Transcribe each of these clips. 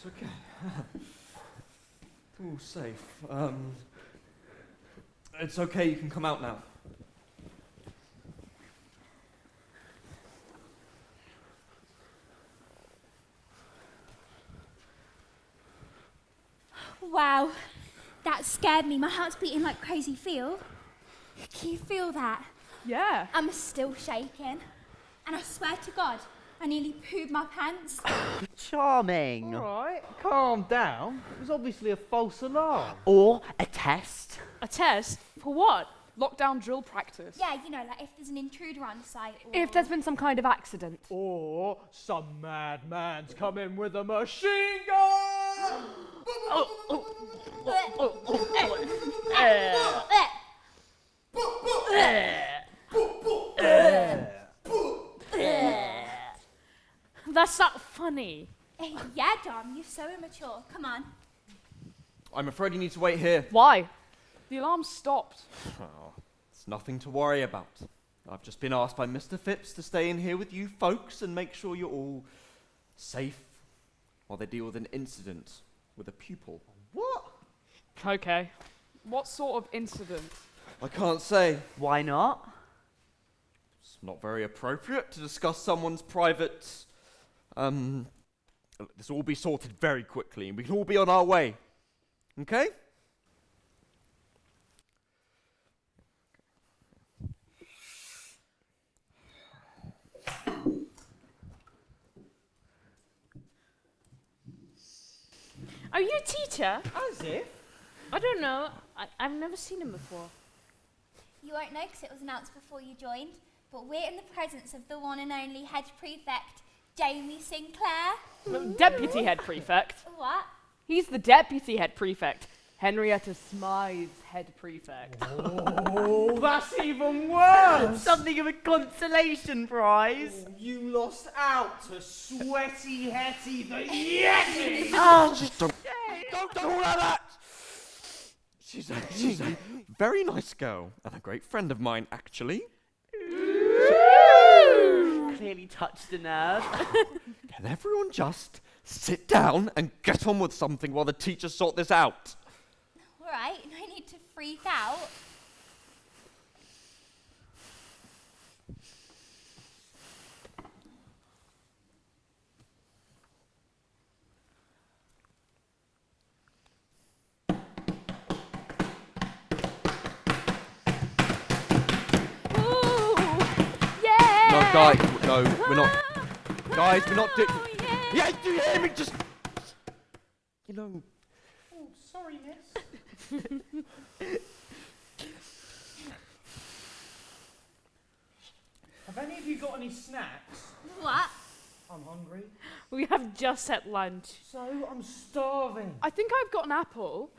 It's okay. All safe. It's okay, you can come out now. Wow, that scared me. My heart's beating like crazy. Can you feel that? Yeah. I'm still shaking. And I swear to God, I nearly pooed my pants. Charming. All right, calm down. It was obviously a false alarm. Or a test. A test? For what? Lockdown drill practice. Yeah, you know, like if there's an intruder on site or... If there's been some kind of accident. Or some madman's come in with a machine gun! That's not funny. Yeah, Dom, you're so immature. Come on. I'm afraid you need to wait here. Why? The alarm stopped. Oh, it's nothing to worry about. I've just been asked by Mr. Phipps to stay in here with you folks and make sure you're all safe while they deal with an incident with a pupil. What? Okay. What sort of incident? I can't say. Why not? It's not very appropriate to discuss someone's private... This will all be sorted very quickly and we can all be on our way. Okay? Are you a teacher? As if? I don't know. I've never seen him before. You won't know because it was announced before you joined, but we're in the presence of the one and only Head Prefect, Jamie Sinclair. Deputy Head Prefect. What? He's the Deputy Head Prefect. Henrietta Smythe's Head Prefect. Oh, that's even worse! Something of a consolation prize. You lost out to Sweaty Hetty the Yeti! Just don't call her that! She's a very nice girl and a great friend of mine, actually. Clearly touched a nerve. Can everyone just sit down and get on with something while the teachers sort this out? All right, no need to freak out. Ooh, yeah! No, guys, no, we're not. Guys, we're not doing. Oh, yeah. Yeah, do you hear me? Just. You know. Oh, sorry, miss. Have any of you got any snacks? What? I'm hungry. We have just had lunch. So I'm starving. I think I've got an apple.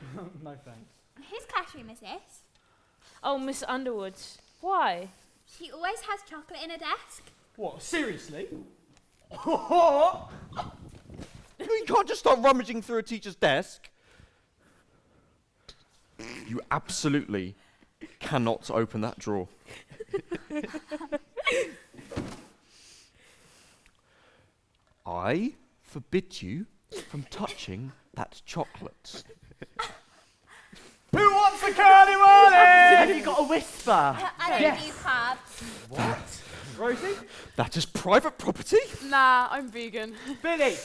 No thanks. Whose classroom is this? Oh, Miss Underwood's. Why? She always has chocolate in her desk. What, seriously? You can't just start rummaging through a teacher's desk. You absolutely cannot open that drawer. I forbid you from touching that chocolate. Who wants a curly whirly? Have you got a whisper? I don't Yes. do carbs. What? Rosie? That is private property. Nah, I'm vegan. Billy?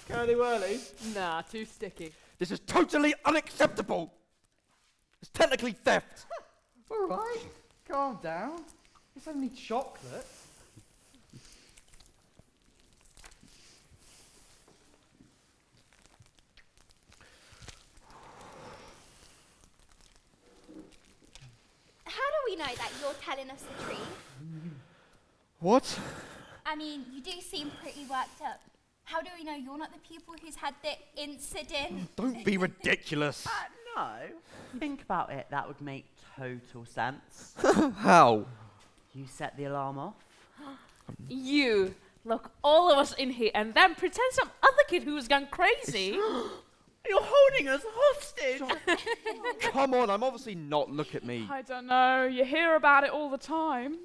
Curly whirly? Nah, too sticky. This is totally unacceptable. It's technically theft. All right, calm down. It's only chocolate. How do we know that you're telling us the truth? What? I mean, you do seem pretty worked up. How do we know you're not the pupil who's had the incident? Don't be ridiculous. No. Think about it. That would make total sense. How? You set the alarm off. You lock all of us in here and then pretend some other kid who was gone crazy. You're holding us hostage. Come on, I'm obviously not. Look at me. I don't know. You hear about it all the time.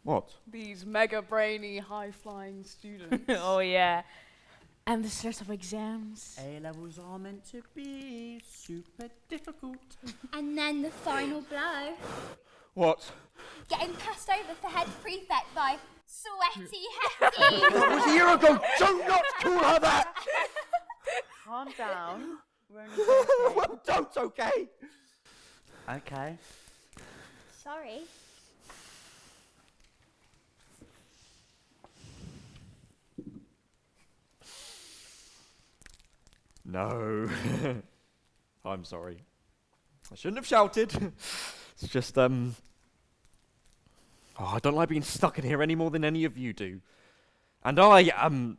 What? These mega brainy, high flying students. Oh yeah. And the stress of exams. A-levels are meant to be super difficult. And then the final blow. What? Getting passed over for head prefect by sweaty Hassad. That was a year ago! Do not call her that! Calm down. We're only joking. Well, don't, okay? Okay. Sorry. No. I'm sorry. I shouldn't have shouted. It's just, I don't like being stuck in here any more than any of you do. And I am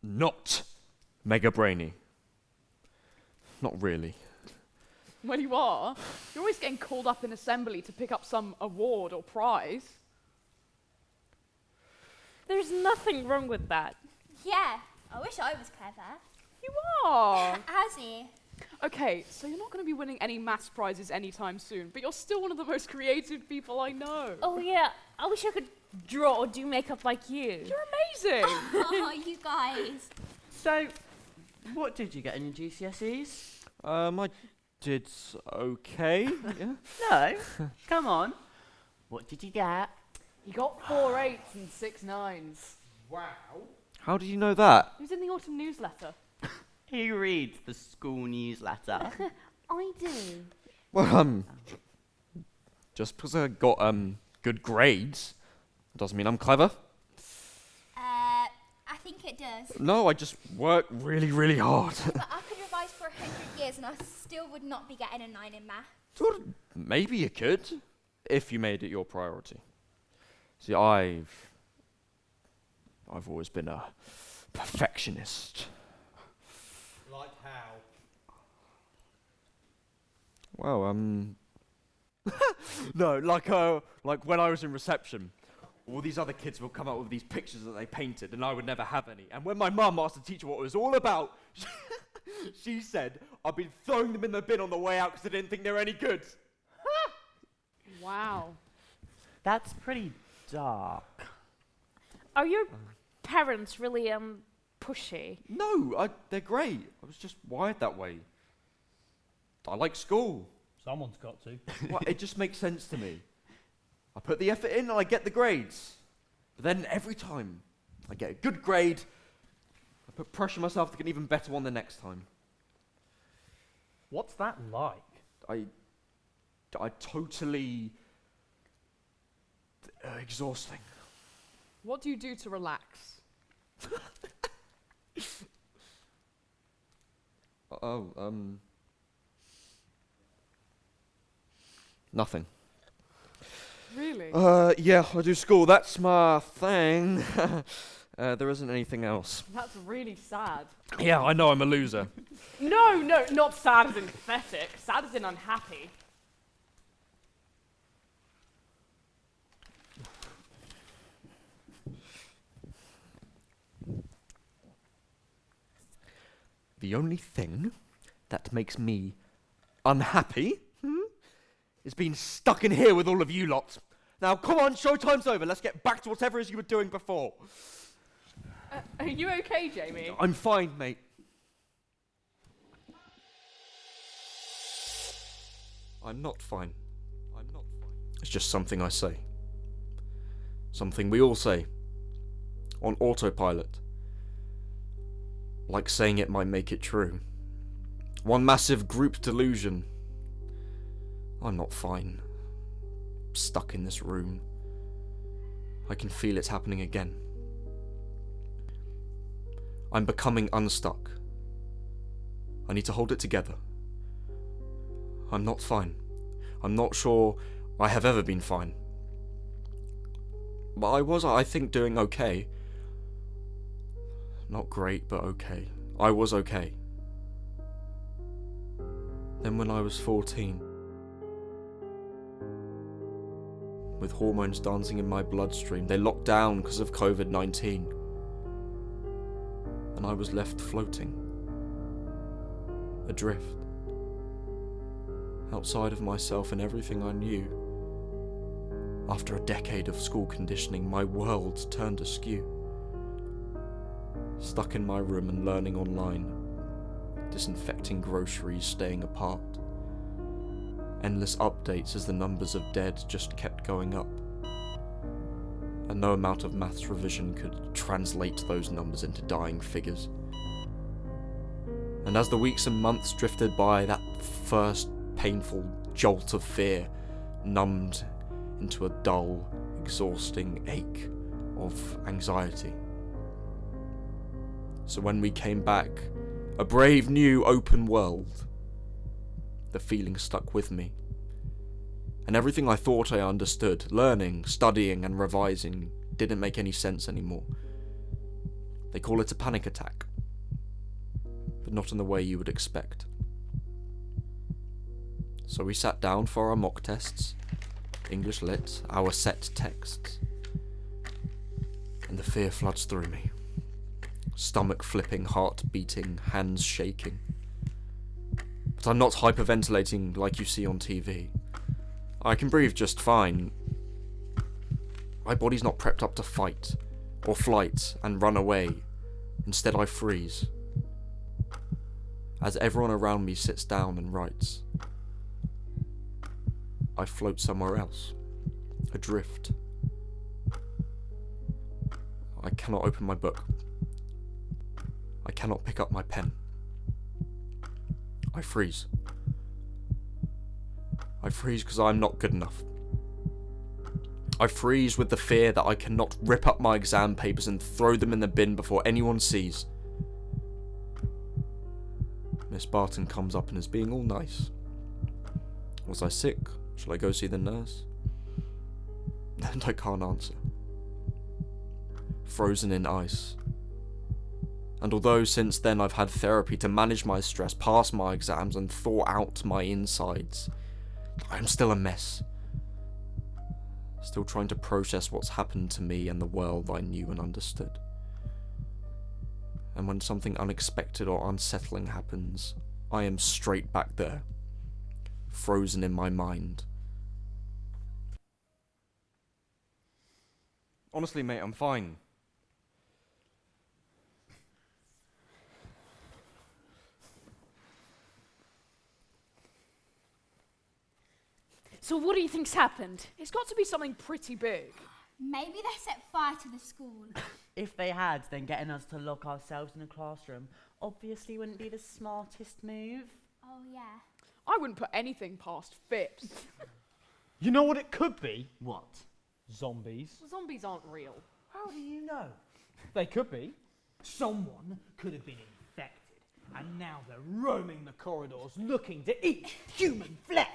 not mega brainy. Not really. Well, you are. You're always getting called up in assembly to pick up some award or prize. There's nothing wrong with that. Yeah, I wish I was clever. You are. Azzy. Okay, so you're not going to be winning any maths prizes anytime soon, but you're still one of the most creative people I know. Oh yeah, I wish I could draw or do makeup like you. You're amazing. Oh, you guys. So, what did you get in your GCSEs? I did okay. Yeah. No. Come on. What did you get? He got 4 8s and 6 9s. Wow. How do you know that? He was in the autumn newsletter. He reads the school newsletter. I do. Well, just because I got good grades doesn't mean I'm clever. I think it does. No, I just work really, really hard. But I could revise for 100 years and I still would not be getting a 9 in math. Well, maybe you could, if you made it your priority. See, I've always been a perfectionist. Like how? Well, no, like when I was in reception, all these other kids would come up with these pictures that they painted, and I would never have any. And when my mum asked the teacher what it was all about, she said, "I've been throwing them in the bin on the way out because I didn't think they were any good." Wow. That's pretty dark. Are your parents really pushy? No, they're great. I was just wired that way. I like school. Someone's got to. Well, it just makes sense to me. I put the effort in and I get the grades. But then every time I get a good grade, I put pressure on myself to get an even better one the next time. What's that like? I totally exhausting. What do you do to relax? Nothing. Really? Yeah, I do school. That's my thing. There isn't anything else. That's really sad. Yeah, I know I'm a loser. No, not sad as in pathetic. Sad as in unhappy. The only thing that makes me unhappy is being stuck in here with all of you lot. Now, come on, showtime's over. Let's get back to whatever it is you were doing before. Are you okay, Jamie? I'm fine, mate. I'm not fine. It's just something I say. Something we all say. On autopilot. Like saying it might make it true. One massive group delusion. I'm not fine. Stuck in this room. I can feel it happening again. I'm becoming unstuck. I need to hold it together. I'm not fine. I'm not sure I have ever been fine. But I think, doing okay. Not great, but okay. I was okay. Then when I was 14, with hormones dancing in my bloodstream, they locked down because of COVID-19. And I was left floating. Adrift. Outside of myself and everything I knew. After a decade of school conditioning, my world turned askew. stuck in my room and learning online, disinfecting groceries, staying apart. Endless updates as the numbers of dead just kept going up. And no amount of maths revision could translate those numbers into dying figures. And as the weeks and months drifted by, that first painful jolt of fear numbed into a dull, exhausting ache of anxiety. So when we came back, a brave new open world, the feeling stuck with me. And everything I thought I understood, learning, studying and revising, didn't make any sense anymore. They call it a panic attack, but not in the way you would expect. So we sat down for our mock tests, English Lit, our set texts, and the fear floods through me. Stomach flipping, heart beating, hands shaking. But I'm not hyperventilating like you see on TV. I can breathe just fine. My body's not prepped up to fight, or flight, and run away. Instead I freeze. As everyone around me sits down and writes, I float somewhere else, adrift. I cannot open my book. I cannot pick up my pen. I freeze. I freeze because I'm not good enough. I freeze with the fear that I cannot rip up my exam papers and throw them in the bin before anyone sees. Miss Barton comes up and is being all nice. Was I sick? Shall I go see the nurse? And I can't answer. Frozen in ice. And although since then I've had therapy to manage my stress, pass my exams and thaw out my insides, I'm still a mess. Still trying to process what's happened to me and the world I knew and understood. And when something unexpected or unsettling happens, I am straight back there, frozen in my mind. Honestly, mate, I'm fine. So what do you think's happened? It's got to be something pretty big. Maybe they set fire to the school. If they had, then getting us to lock ourselves in a classroom obviously wouldn't be the smartest move. Oh, yeah. I wouldn't put anything past Phipps. You know what it could be? What? Zombies. Zombies aren't real. How do you know? They could be. Someone could have been infected, and now they're roaming the corridors looking to eat human flesh.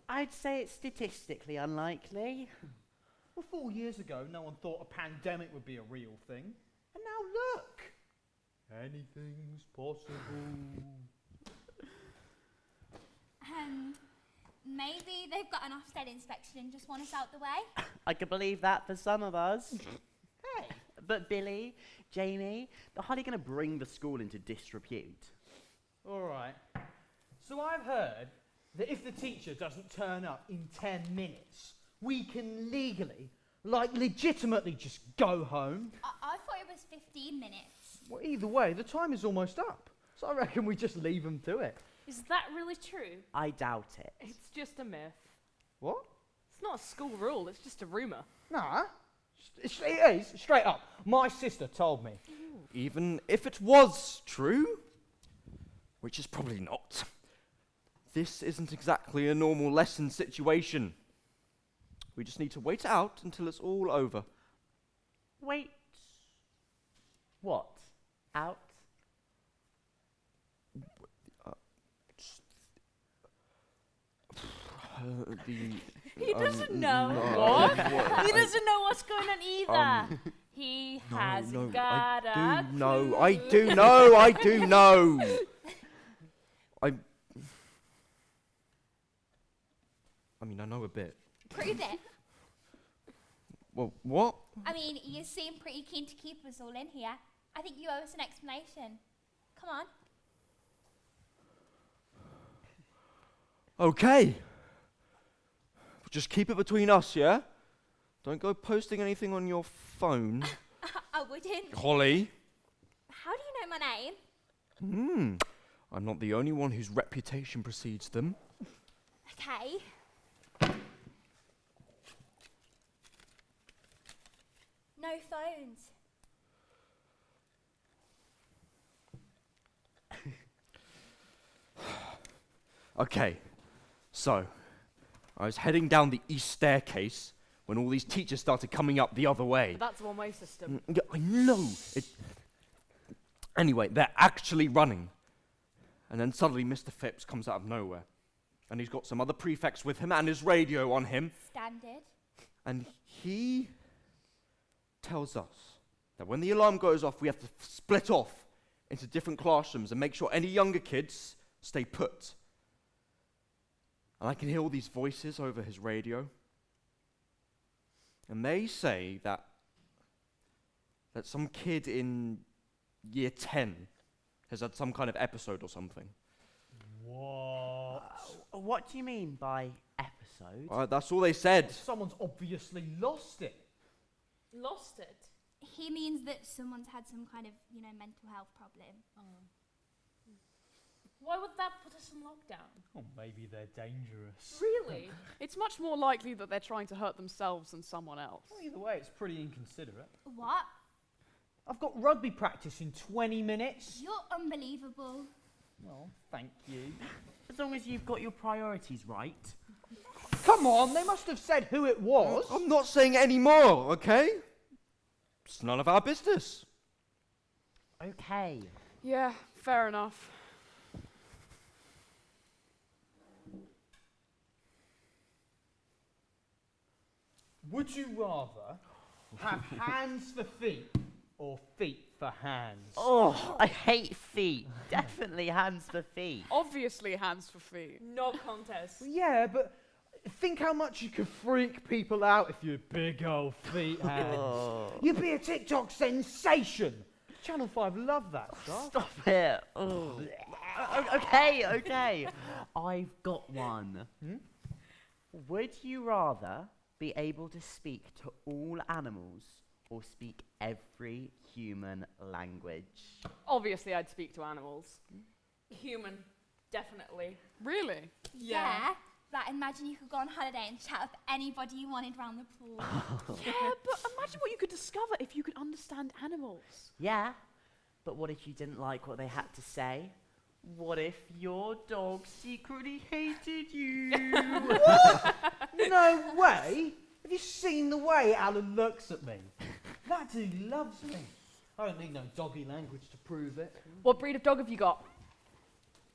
I'd say it's statistically unlikely. Well, 4 years ago, no one thought a pandemic would be a real thing. And now look! Anything's possible. Maybe they've got an Ofsted inspection and just want us out the way. I could believe that for some of us. Hey, but Billy, Jamie, they're hardly going to bring the school into disrepute. All right. So I've heard that if the teacher doesn't turn up in 10 minutes, we can legally, legitimately just go home. I thought it was 15 minutes. Well, either way, the time is almost up. So I reckon we just leave them to it. Is that really true? I doubt it. It's just a myth. What? It's not a school rule, it's just a rumour. Nah. It is, straight up. My sister told me. Even if it was true, which is probably not, this isn't exactly a normal lesson situation. We just need to wait it out until it's all over. Wait. What? Out? He doesn't know. What? He doesn't know what's going on either. He hasn't got a clue. I do know. I mean, I know a bit. Prove it. Well, what? I mean, you seem pretty keen to keep us all in here. I think you owe us an explanation. Come on. Okay. Just keep it between us, yeah? Don't go posting anything on your phone. I wouldn't. Holly. How do you know my name? I'm not the only one whose reputation precedes them. Okay. No phones. Okay, so I was heading down the east staircase when all these teachers started coming up the other way. But that's a one-way system. Yeah, I know. Anyway, they're actually running. And then suddenly Mr. Phipps comes out of nowhere. And he's got some other prefects with him and his radio on him. Standard. And he tells us that when the alarm goes off, we have to split off into different classrooms and make sure any younger kids stay put. And I can hear all these voices over his radio. And they say that some kid in year 10 has had some kind of episode or something. What? What do you mean by episode? That's all they said. Someone's obviously lost it. Lost it. He means that someone's had some kind of, mental health problem. Why would that put us in lockdown? Oh, maybe they're dangerous. Really? It's much more likely that they're trying to hurt themselves than someone else. Well, either way, it's pretty inconsiderate. What? I've got rugby practice in 20 minutes. You're unbelievable. Well, thank you. As long as you've got your priorities right. Come on, they must have said who it was. I'm not saying any more, okay? It's none of our business. Okay. Yeah, fair enough. Would you rather have hands for feet or feet for hands? Oh, I hate feet. Definitely hands for feet. Obviously hands for feet. No contest. Yeah, but think how much you could freak people out if you had big old feet hands. You'd be a TikTok sensation. Channel 5 love that stuff. Stop it. Oh. Okay. I've got one. Would you rather be able to speak to all animals or speak every human language? Obviously I'd speak to animals. Human, definitely. Really? Yeah. Like, imagine you could go on holiday and chat with anybody you wanted round the pool. Yeah, but imagine what you could discover if you could understand animals. Yeah, but what if you didn't like what they had to say? What if your dog secretly hated you? No way! Have you seen the way Alan looks at me? That dude loves me. I don't need no doggy language to prove it. What breed of dog have you got?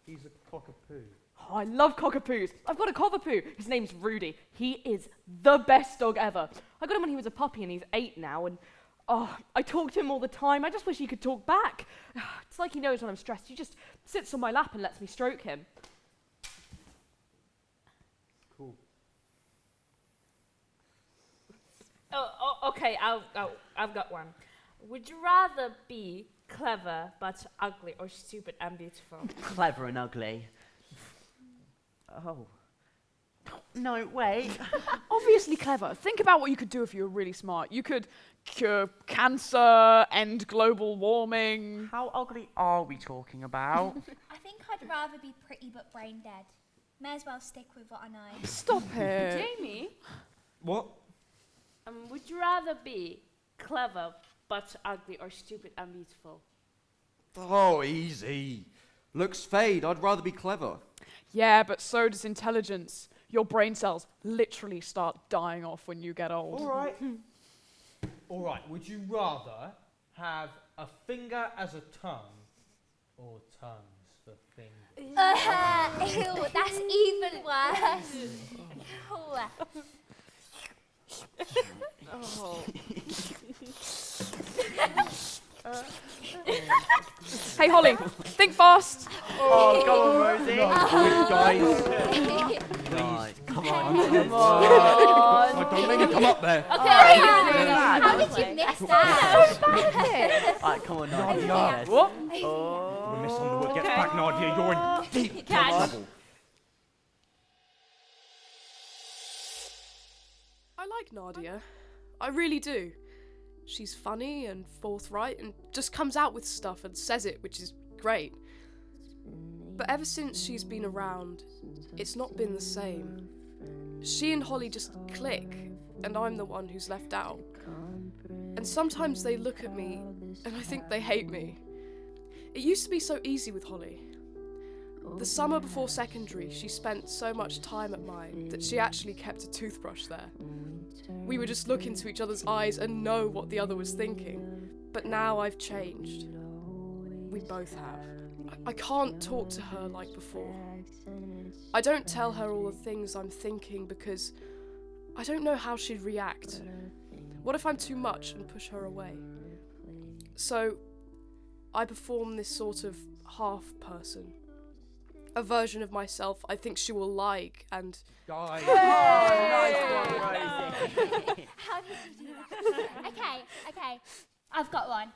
He's a cockapoo. Oh, I love cockapoos. I've got a cockapoo. His name's Rudy. He is the best dog ever. I got him when he was a puppy and he's 8 now, and I talk to him all the time. I just wish he could talk back. It's like he knows when I'm stressed. He just sits on my lap and lets me stroke him. Cool. Okay, I've got one. Would you rather be clever but ugly or stupid and beautiful? Clever and ugly. Oh. No, wait. Obviously clever. Think about what you could do if you were really smart. You could cure cancer, end global warming. How ugly are we talking about? I think I'd rather be pretty but brain dead. May as well stick with what I know. Stop it. Jamie, What? would you rather be clever but ugly or stupid and beautiful? Oh, easy. Looks fade. I'd rather be clever. Yeah, but so does intelligence. Your brain cells literally start dying off when you get old. All right, would you rather have a finger as a tongue or tongues for fingers? Ew, that's even worse. Ew. Oh. Hey, Holly, think fast. Oh, go on, Rosie. Guys. Right, come on. Don't make me come up there. How did you miss that? Alright, come on, Nadia. Nadia. What? Oh. When Miss Underwood gets back, Nadia, you're in deep trouble. I like Nadia. I really do. She's funny and forthright and just comes out with stuff and says it, which is great. But ever since she's been around, it's not been the same. She and Holly just click, and I'm the one who's left out. And sometimes they look at me, and I think they hate me. It used to be so easy with Holly. The summer before secondary, she spent so much time at mine that she actually kept a toothbrush there. We would just look into each other's eyes and know what the other was thinking. But now I've changed. We both have. I can't talk to her like before. I don't tell her all the things I'm thinking because I don't know how she'd react. What if I'm too much and push her away? So I perform this sort of half person. A version of myself I think she will like and... Guys. Nice one, Rosie. How did you do that? Okay. I've got one.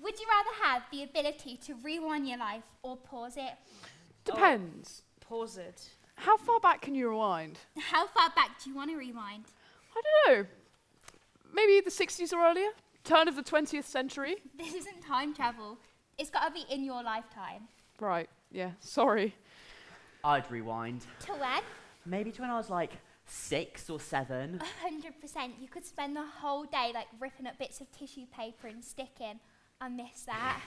Would you rather have the ability to rewind your life or pause it? Depends. Pause it. How far back can you rewind? How far back do you want to rewind? I don't know. Maybe the 60s or earlier? Turn of the 20th century? This isn't time travel. It's got to be in your lifetime. Right, yeah, sorry. I'd rewind. To when? Maybe to when I was like 6 or 7. 100%. You could spend the whole day like ripping up bits of tissue paper and sticking. I miss that.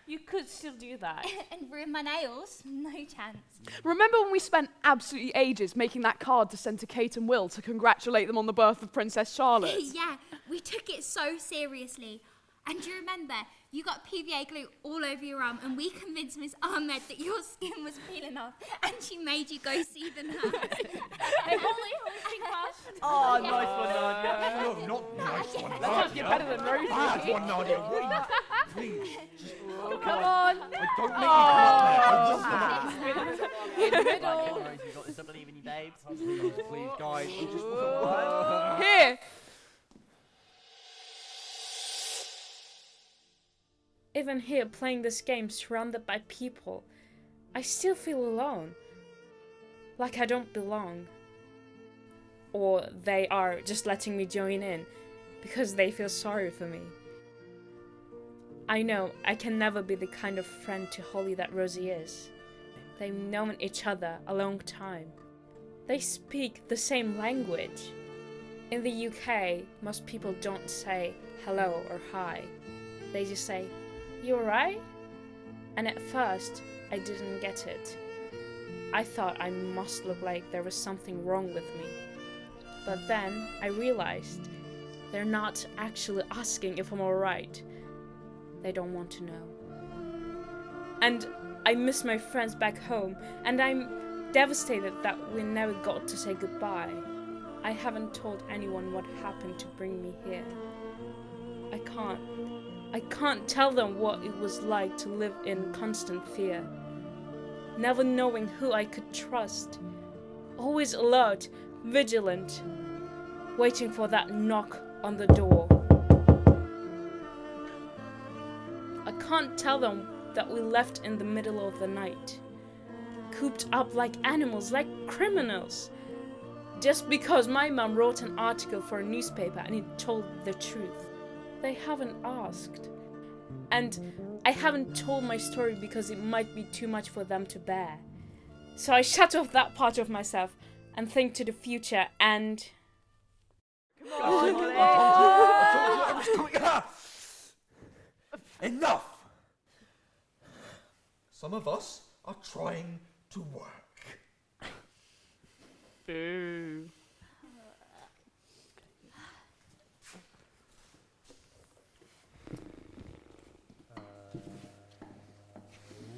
You could still do that. And ruin my nails? No chance. Remember when we spent absolutely ages making that card to send to Kate and Will to congratulate them on the birth of Princess Charlotte? Yeah, we took it so seriously. And do you remember, you got PVA glue all over your arm and we convinced Miss Ahmed that your skin was peeling off and she made you go see the nurse. Hey, Holly, think fast. Oh, nice one, Nadia. No, not nice one, That must get better than Rosie. Bad one, Nadia. Please. Come on. Don't make me In the Right, middle. Rosie, you got this. I believe in you, babes. Please, guys. We just Here. Even here, playing this game surrounded by people, I still feel alone. Like I don't belong. Or they are just letting me join in because they feel sorry for me. I know I can never be the kind of friend to Holly that Rosie is. They've known each other a long time. They speak the same language. In the UK, most people don't say hello or hi. They just say, "You alright?" And at first, I didn't get it. I thought I must look like there was something wrong with me. But then I realized they're not actually asking if I'm alright. They don't want to know. And I miss my friends back home, and I'm devastated that we never got to say goodbye. I haven't told anyone what happened to bring me here. I can't tell them what it was like to live in constant fear. Never knowing who I could trust. Always alert, vigilant, waiting for that knock on the door. I can't tell them that we left in the middle of the night. Cooped up like animals, like criminals. Just because my mum wrote an article for a newspaper and it told the truth. They haven't asked. And I haven't told my story because it might be too much for them to bear. So I shut off that part of myself and think to the future and... Enough! Some of us are trying to work. Boo.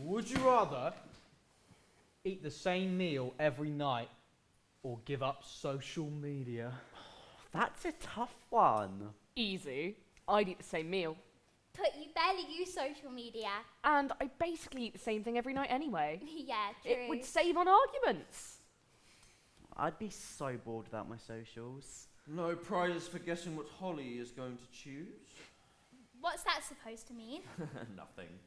Would you rather eat the same meal every night or give up social media? That's a tough one. Easy. I'd eat the same meal. But you barely use social media. And I basically eat the same thing every night anyway. Yeah, true. It would save on arguments. I'd be so bored without my socials. No prize for guessing what Holly is going to choose. What's that supposed to mean? Nothing.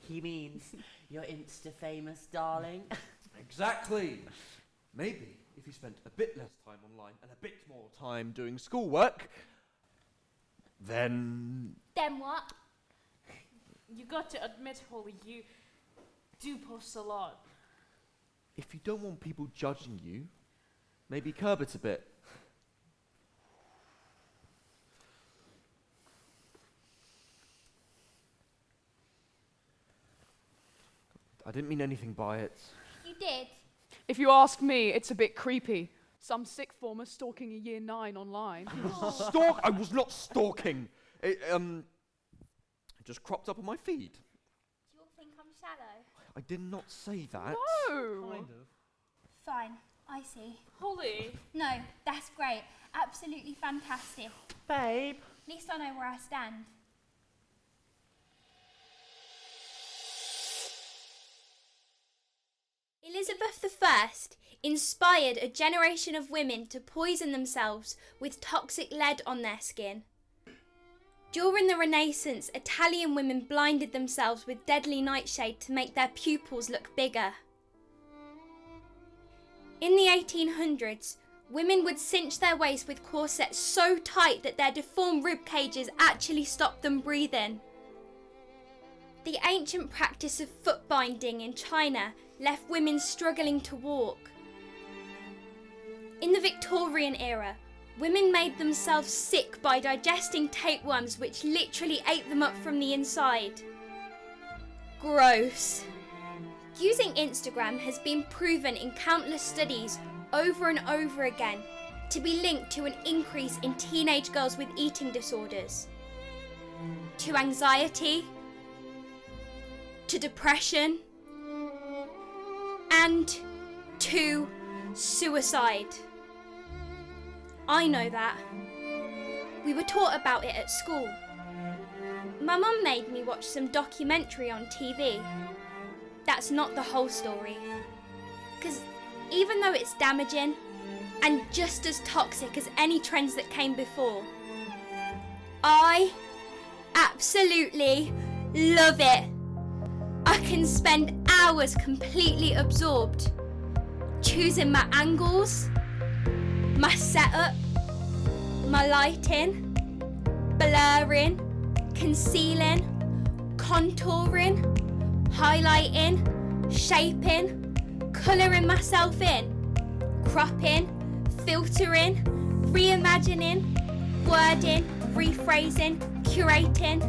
He means you're insta-famous, darling. Exactly. Maybe if you spent a bit less time online and a bit more time doing schoolwork, Then Then what? You got to admit, Holly, you do post a lot. if you don't want people judging you, maybe curb it a bit. I didn't mean anything by it. You did. If you ask me, it's a bit creepy. Some sick former stalking a year 9 online. Stalk? I was not stalking. It just cropped up on my feed. Do you all think I'm shallow? I did not say that. No! Kind of. Fine, I see. Holly, No, that's great. Absolutely fantastic. Babe. At least I know where I stand. Elizabeth I inspired a generation of women to poison themselves with toxic lead on their skin. During the Renaissance, Italian women blinded themselves with deadly nightshade to make their pupils look bigger. In the 1800s, women would cinch their waist with corsets so tight that their deformed rib cages actually stopped them breathing. The ancient practice of foot binding in China left women struggling to walk. In the Victorian era, women made themselves sick by digesting tapeworms which literally ate them up from the inside. Gross. Using Instagram has been proven in countless studies over and over again to be linked to an increase in teenage girls with eating disorders, to anxiety, to depression, and to suicide. I know that. We were taught about it at school. My mum made me watch some documentary on TV. That's not the whole story. Because even though it's damaging and just as toxic as any trends that came before, I absolutely love it. I can spend hours completely absorbed, choosing my angles, my setup, my lighting, blurring, concealing, contouring, highlighting, shaping, colouring myself in, cropping, filtering, reimagining, wording, rephrasing, curating.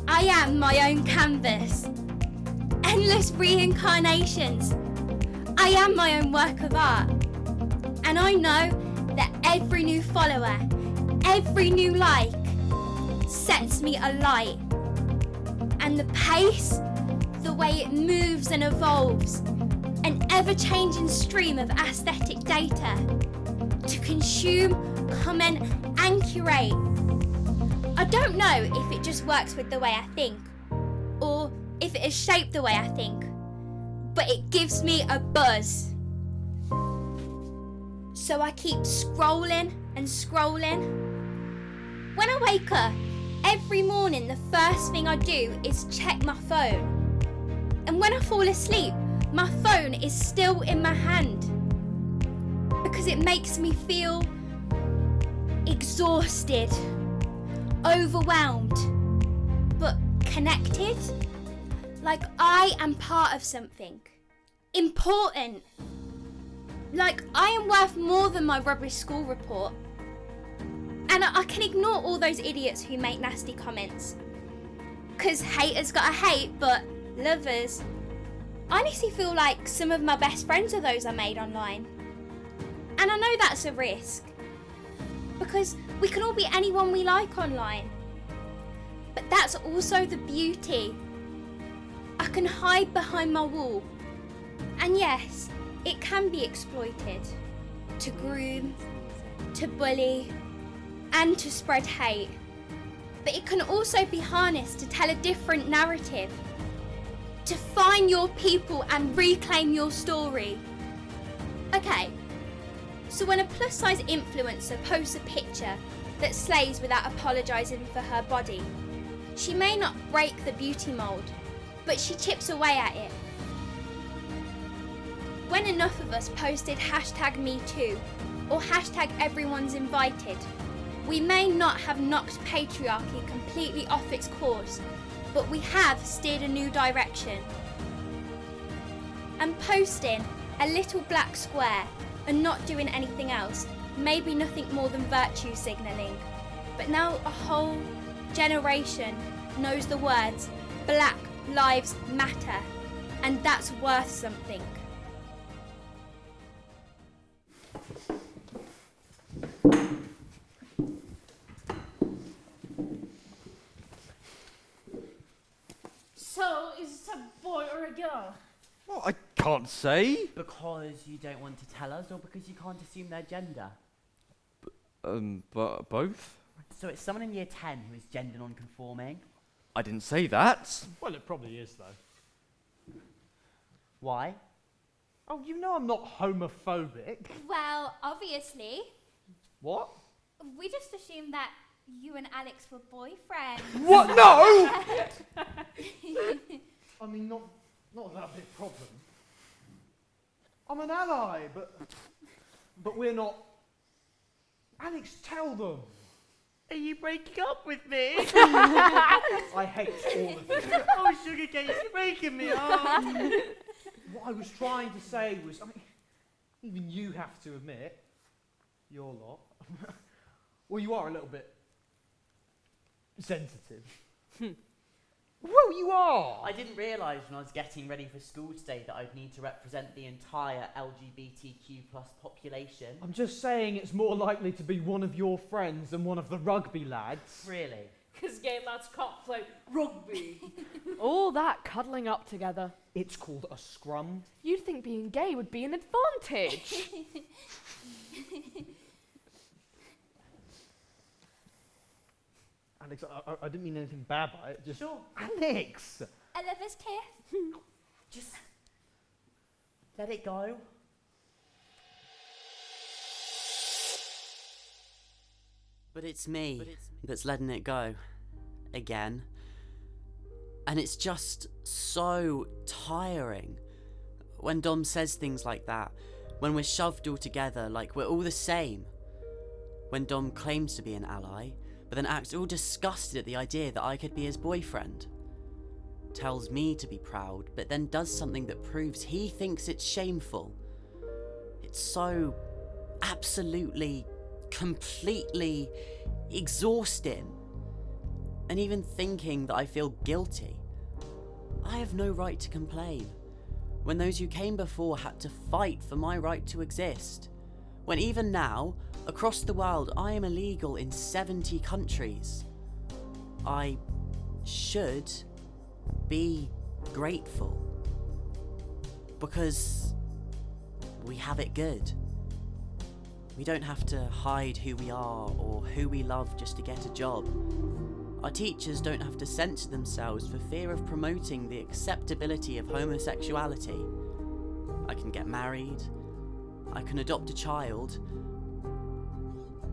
I am my own canvas. Endless reincarnations. I am my own work of art. And I know that every new follower, every new like, sets me alight. And the pace, the way it moves and evolves, an ever-changing stream of aesthetic data to consume, comment and curate. I don't know if it just works with the way I think, or if it has shaped the way I think, but it gives me a buzz. So I keep scrolling and scrolling. When I wake up, every morning the first thing I do is check my phone. And when I fall asleep, my phone is still in my hand. Because it makes me feel exhausted, overwhelmed, but connected. Like I am part of something important. Like I am worth more than my rubbish school report. And I can ignore all those idiots who make nasty comments. Cause haters gotta hate, but lovers. I honestly feel like some of my best friends are those I made online. And I know that's a risk. Because we can all be anyone we like online. But that's also the beauty. I can hide behind my wall. And yes, it can be exploited. To groom, to bully, and to spread hate. But it can also be harnessed to tell a different narrative. To find your people and reclaim your story. Okay, so when a plus-size influencer posts a picture that slays without apologising for her body, she may not break the beauty mould, but she chips away at it. When enough of us posted #MeToo or #Everyone'sInvited, We may not have knocked patriarchy completely off its course, but we have steered a new direction. And posting a little black square and not doing anything else may be nothing more than virtue signalling. But now a whole generation knows the words Black Lives Matter, and that's worth something. So, is it a boy or a girl? Well, I can't say. Because you don't want to tell us, or because you can't assume their gender? But both? So it's someone in year 10 who is gender non-conforming. I didn't say that. Well, it probably is, though. Why? Oh, you know I'm not homophobic. Well, obviously. What? We just assumed that you and Alex were boyfriends. What? No! I mean, not that big problem. I'm an ally, but we're not. Alex, tell them. Are you breaking up with me? I hate all of you. Oh, sugar cane, you're breaking me up. What I was trying to say was, I mean, even you have to admit, your lot, well, you are a little bit sensitive. Well, you are. I didn't realise when I was getting ready for school today that I'd need to represent the entire LGBTQ+ population. I'm just saying it's more likely to be one of your friends than one of the rugby lads. Really? Because gay lads can't play rugby. All that cuddling up together. It's called a scrum. You'd think being gay would be an advantage. Alex, I didn't mean anything bad by it. Just Sure. Alex! A lover's kiss. Just let it go. But it's me that's letting it go. Again. And it's just so tiring. When Dom says things like that. When we're shoved all together like we're all the same. When Dom claims to be an ally, but then acts all disgusted at the idea that I could be his boyfriend. Tells me to be proud, but then does something that proves he thinks it's shameful. It's so absolutely, completely exhausting. And even thinking that I feel guilty. I have no right to complain. When those who came before had to fight for my right to exist. When even now, across the world, I am illegal in 70 countries. I should be grateful. Because we have it good. We don't have to hide who we are or who we love just to get a job. Our teachers don't have to censor themselves for fear of promoting the acceptability of homosexuality. I can get married. I can adopt a child.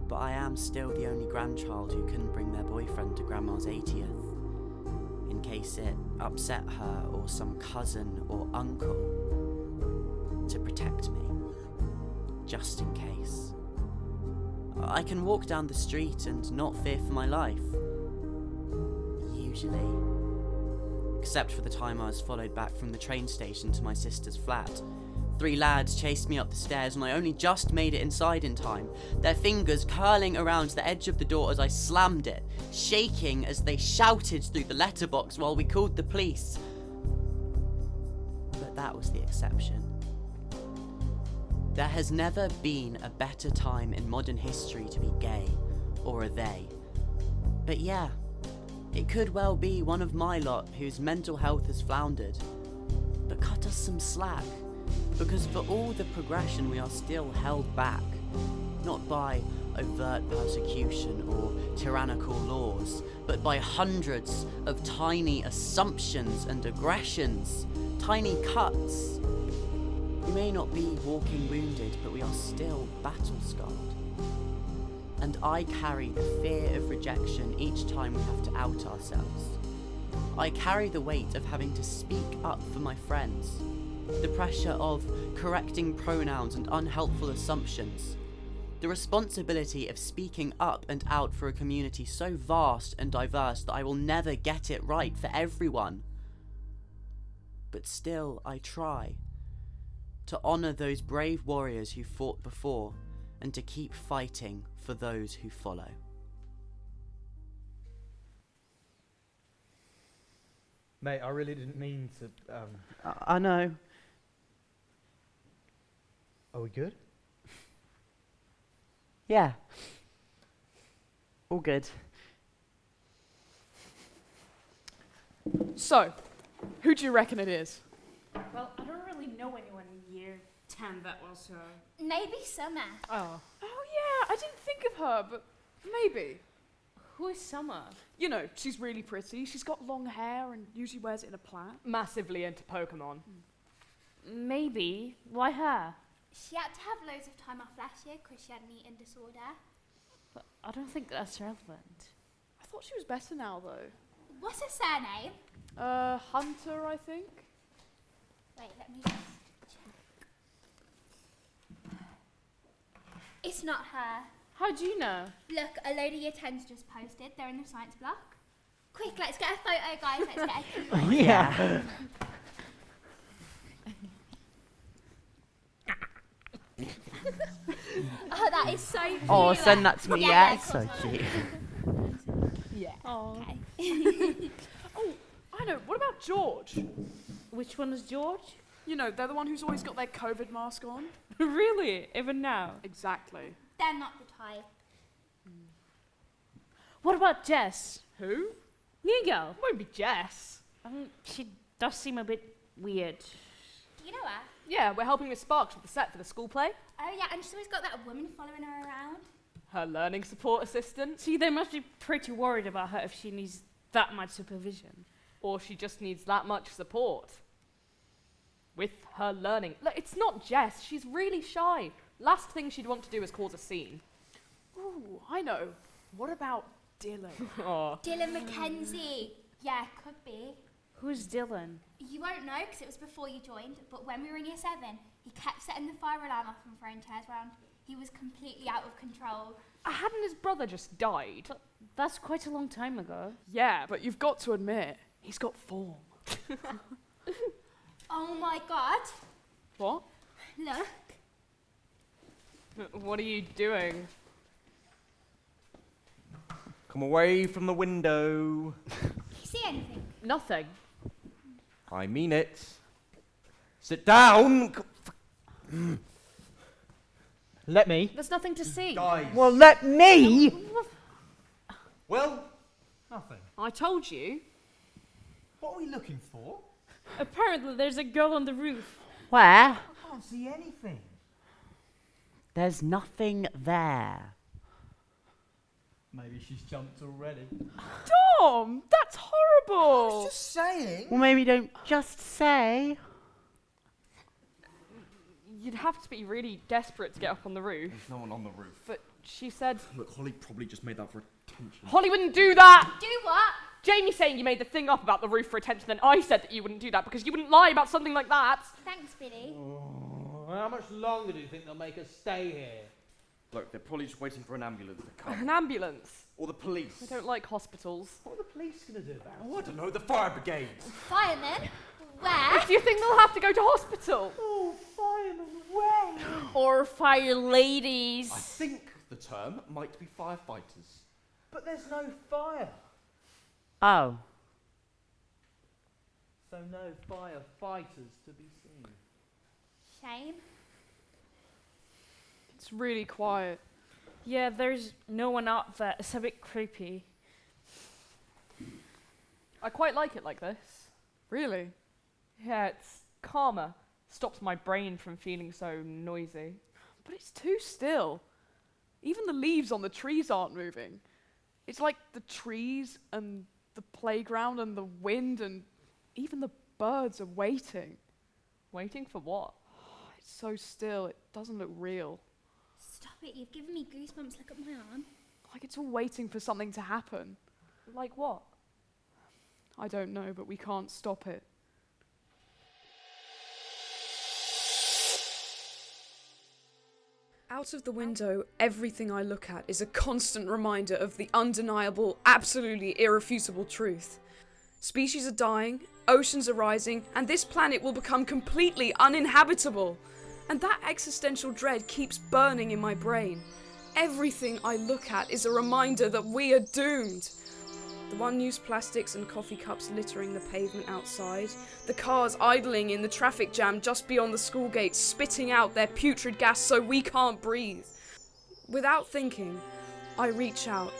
But I am still the only grandchild who couldn't bring their boyfriend to Grandma's 80th, in case it upset her or some cousin or uncle, to protect me, just in case. I can walk down the street and not fear for my life, usually. Except for the time I was followed back from the train station to my sister's flat. 3 lads chased me up the stairs and I only just made it inside in time, their fingers curling around the edge of the door as I slammed it, shaking as they shouted through the letterbox while we called the police. But that was the exception. There has never been a better time in modern history to be gay, or a they. But yeah, it could well be one of my lot whose mental health has floundered. But cut us some slack. Because for all the progression we are still held back, not by overt persecution or tyrannical laws, but by hundreds of tiny assumptions and aggressions, tiny cuts. We may not be walking wounded, but we are still battle-scarred. And I carry the fear of rejection each time we have to out ourselves. I carry the weight of having to speak up for my friends. The pressure of correcting pronouns and unhelpful assumptions. The responsibility of speaking up and out for a community so vast and diverse that I will never get it right for everyone. But still, I try to honour those brave warriors who fought before and to keep fighting for those who follow. Mate, I really didn't mean to. I know. Are we good? Yeah. All good. So, who do you reckon it is? Well, I don't really know anyone in year 10 that well, so... Maybe Summer. Oh yeah, I didn't think of her, but maybe. Who is Summer? You know, she's really pretty. She's got long hair and usually wears it in a plait. Massively into Pokemon. Maybe. Why her? She had to have loads of time off last year because she had an eating disorder. But I don't think that's relevant. I thought she was better now, though. What's her surname? Hunter, I think. Wait, let me just check. It's not her. How do you know? Look, a load of year 10s just posted. They're in the science block. Quick, let's get a photo, guys. Let's get a cute one. Yeah. Oh, that is so cute. Oh, send that to me, yeah? It's so of course I will. cute. Yeah. Oh. Okay. Oh, I know. What about George? Which one is George? You know, they're the one who's always got their COVID mask on. Really? Even now? Exactly. They're not the type. What about Jess? Who? New girl. Won't be Jess. She does seem a bit weird. Do you know her? Yeah, we're helping with Sparks with the set for the school play. Oh yeah, and she's always got that woman following her around. Her learning support assistant. See, they must be pretty worried about her if she needs that much supervision. Or she just needs that much support. With her learning. Look, it's not Jess. She's really shy. Last thing she'd want to do is cause a scene. Ooh, I know. What about Dylan? Oh. Dylan Mackenzie. Yeah, could be. Who's Dylan? You won't know because it was before you joined, but when we were in year 7, he kept setting the fire alarm off and throwing chairs around. He was completely out of control. Hadn't his brother just died? But that's quite a long time ago. Yeah, but you've got to admit, he's got form. Oh my god. What? Look. What are you doing? Come away from the window. You see anything? Nothing. I mean it. Sit down. Let me. There's nothing to see. Guys. Well, let me. Well, Nothing. I told you. What are we looking for? Apparently, there's a girl on the roof. Where? I can't see anything. There's nothing there. Maybe she's jumped already. Tom, that's horrible. Just saying. Well, maybe don't just say. You'd have to be really desperate to get up on the roof. there's no one on the roof. But she said, Look, Holly probably just made that for attention. Holly wouldn't do that. Do what? Jamie saying you made the thing up about the roof for attention, then I said that you wouldn't do that because you wouldn't lie about something like that. Thanks, Billy. Oh, how much longer do you think they'll make us stay here? Look, they're probably just waiting for an ambulance to come. An ambulance. Or the police. I don't like hospitals. What are the police going to do about Oh, I don't know, the fire brigade. Firemen? Where? Do you think they'll have to go to hospital? Oh, firemen, where? Or fire ladies. I think the term might be firefighters. But there's no fire. Oh. So no firefighters to be seen. Shame. It's really quiet. Yeah, there's no one out there. It's a bit creepy. I quite like it like this. Really? Yeah, it's calmer. Stops my brain from feeling so noisy. But it's too still. Even the leaves on the trees aren't moving. It's like the trees and the playground and the wind and even the birds are waiting. Waiting for what? It's so still, it doesn't look real. Stop it, you've given me goosebumps. Look at my arm. Like it's all waiting for something to happen. Like what? I don't know, but we can't stop it. Out of the window, everything I look at is a constant reminder of the undeniable, absolutely irrefutable truth. Species are dying, oceans are rising, and this planet will become completely uninhabitable. And that existential dread keeps burning in my brain. Everything I look at is a reminder that we are doomed. The one-use plastics and coffee cups littering the pavement outside, the cars idling in the traffic jam just beyond the school gates, spitting out their putrid gas so we can't breathe. Without thinking, I reach out,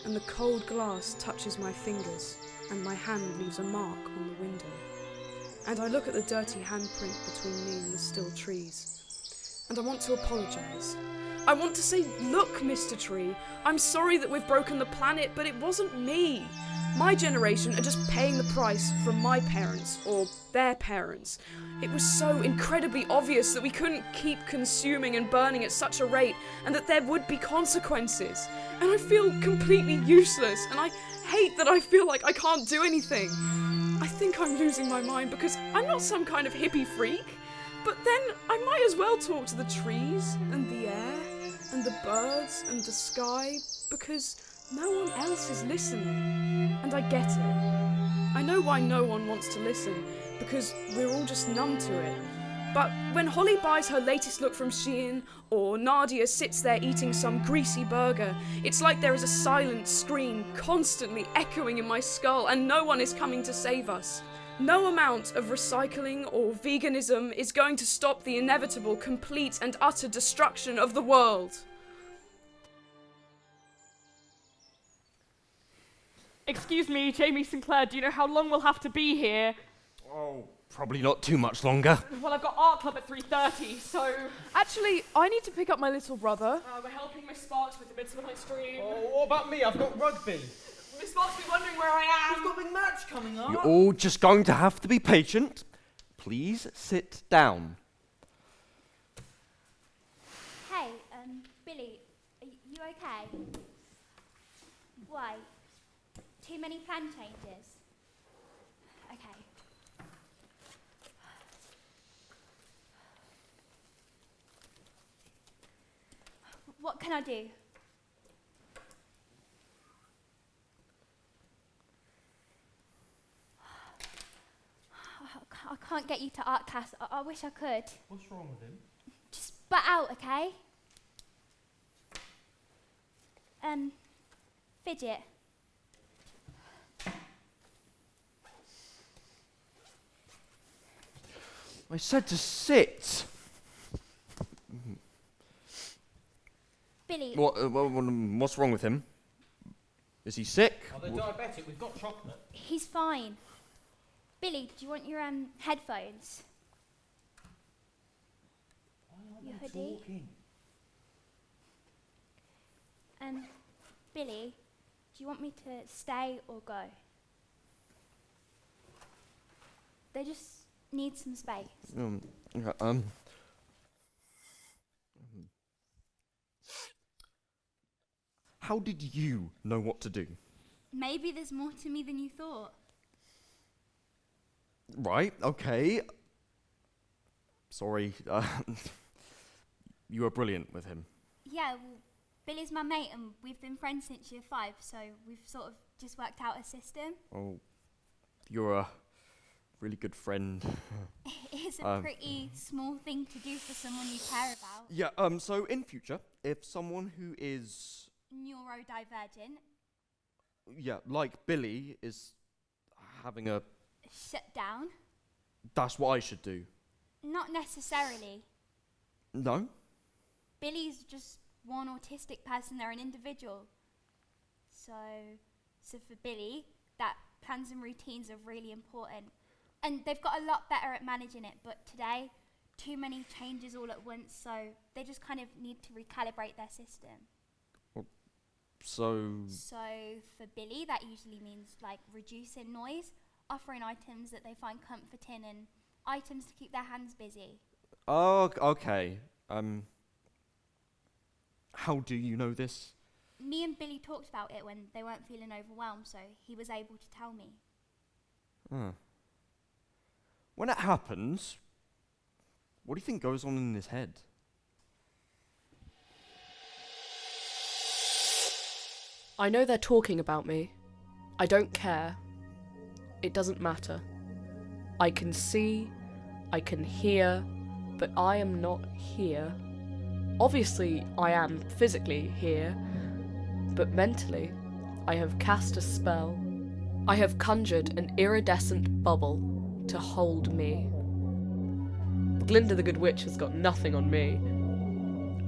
and the cold glass touches my fingers, and my hand leaves a mark on the window. And I look at the dirty handprint between me and the still trees. And I want to apologise. I want to say, look, Mr. Tree, I'm sorry that we've broken the planet, but it wasn't me. My generation are just paying the price from my parents, or their parents. It was so incredibly obvious that we couldn't keep consuming and burning at such a rate, and that there would be consequences. And I feel completely useless, and I hate that I feel like I can't do anything. I think I'm losing my mind because I'm not some kind of hippie freak. But then I might as well talk to the trees and the air and the birds and the sky because no one else is listening. And I get it. I know why no one wants to listen because we're all just numb to it. But when Holly buys her latest look from Shein or Nadia sits there eating some greasy burger, it's like there is a silent scream constantly echoing in my skull and no one is coming to save us. No amount of recycling or veganism is going to stop the inevitable, complete and utter destruction of the world. Excuse me, Jamie Sinclair, do you know how long we'll have to be here? Oh, probably not too much longer. Well, I've got art club at 3:30, so... Actually, I need to pick up my little brother. we're helping Miss Sparks with the Midsummer Night's Dream. Oh, what about me? I've got rugby. Miss Sparks will be wondering where I am. We've got a big match coming up. You're all just going to have to be patient. Please sit down. Hey, Billy, are you okay? Why? Too many plan changes? Okay. What can I do? I can't get you to art class. I wish I could. What's wrong with him? Just butt out, okay? Fidget. I said to sit. Billy. What's wrong with him? Is he sick? Oh, they're diabetic. We've got chocolate. He's fine. Billy, do you want your headphones? Your hoodie? Billy, do you want me to stay or go? They just need some space. How did you know what to do? Maybe there's more to me than you thought. Right, okay. Sorry, you were brilliant with him. Yeah, well, Billy's my mate and we've been friends since year 5, so we've sort of just worked out a system. Oh, you're a really good friend. It's a pretty small thing to do for someone you care about. Yeah, so in future, if someone who is... Neurodivergent. Yeah, like Billy is having a... Shut down. That's what I should do. Not necessarily. No? Billy's just one autistic person, they're an individual. So for Billy, that plans and routines are really important. And they've got a lot better at managing it, but today, too many changes all at once, so they just kind of need to recalibrate their system. So for Billy, that usually means like reducing noise, offering items that they find comforting, and items to keep their hands busy. Oh, okay. How do you know this? Me and Billy talked about it when they weren't feeling overwhelmed, so he was able to tell me. When it happens, what do you think goes on in his head? I know they're talking about me. I don't care. It doesn't matter. I can see, I can hear, but I am not here. Obviously, I am physically here, but mentally, I have cast a spell. I have conjured an iridescent bubble to hold me. Glinda the Good Witch has got nothing on me.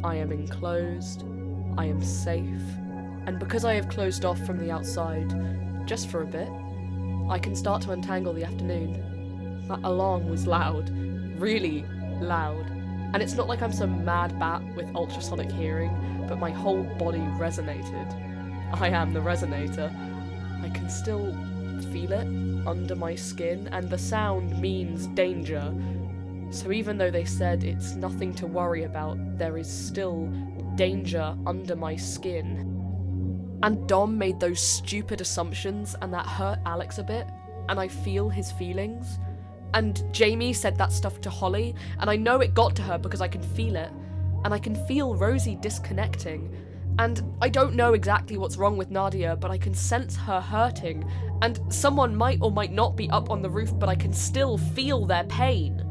I am enclosed, I am safe, and because I have closed off from the outside, just for a bit, I can start to untangle the afternoon. That alarm was loud, really loud, and it's not like I'm some mad bat with ultrasonic hearing, but my whole body resonated. I am the resonator. I can still feel it under my skin, and the sound means danger. So even though they said it's nothing to worry about, there is still danger under my skin. And Dom made those stupid assumptions, and that hurt Alex a bit, and I feel his feelings. And Jamie said that stuff to Holly, and I know it got to her because I can feel it. And I can feel Rosie disconnecting. And I don't know exactly what's wrong with Nadia, but I can sense her hurting. And someone might or might not be up on the roof, but I can still feel their pain.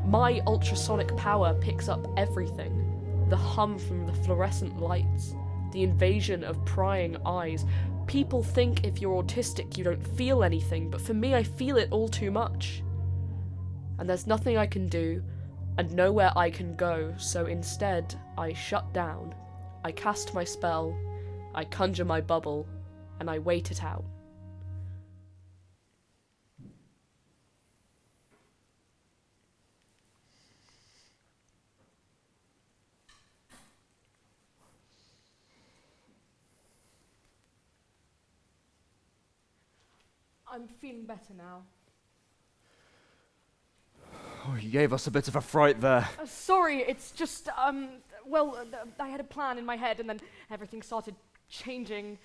My ultrasonic power picks up everything. The hum from the fluorescent lights, the invasion of prying eyes. People think if you're autistic you don't feel anything, but for me I feel it all too much. And there's nothing I can do, and nowhere I can go, so instead I shut down. I cast my spell, I conjure my bubble, and I wait it out. I'm feeling better now. Oh, you gave us a bit of a fright there. Sorry, it's just, I had a plan in my head and then everything started changing.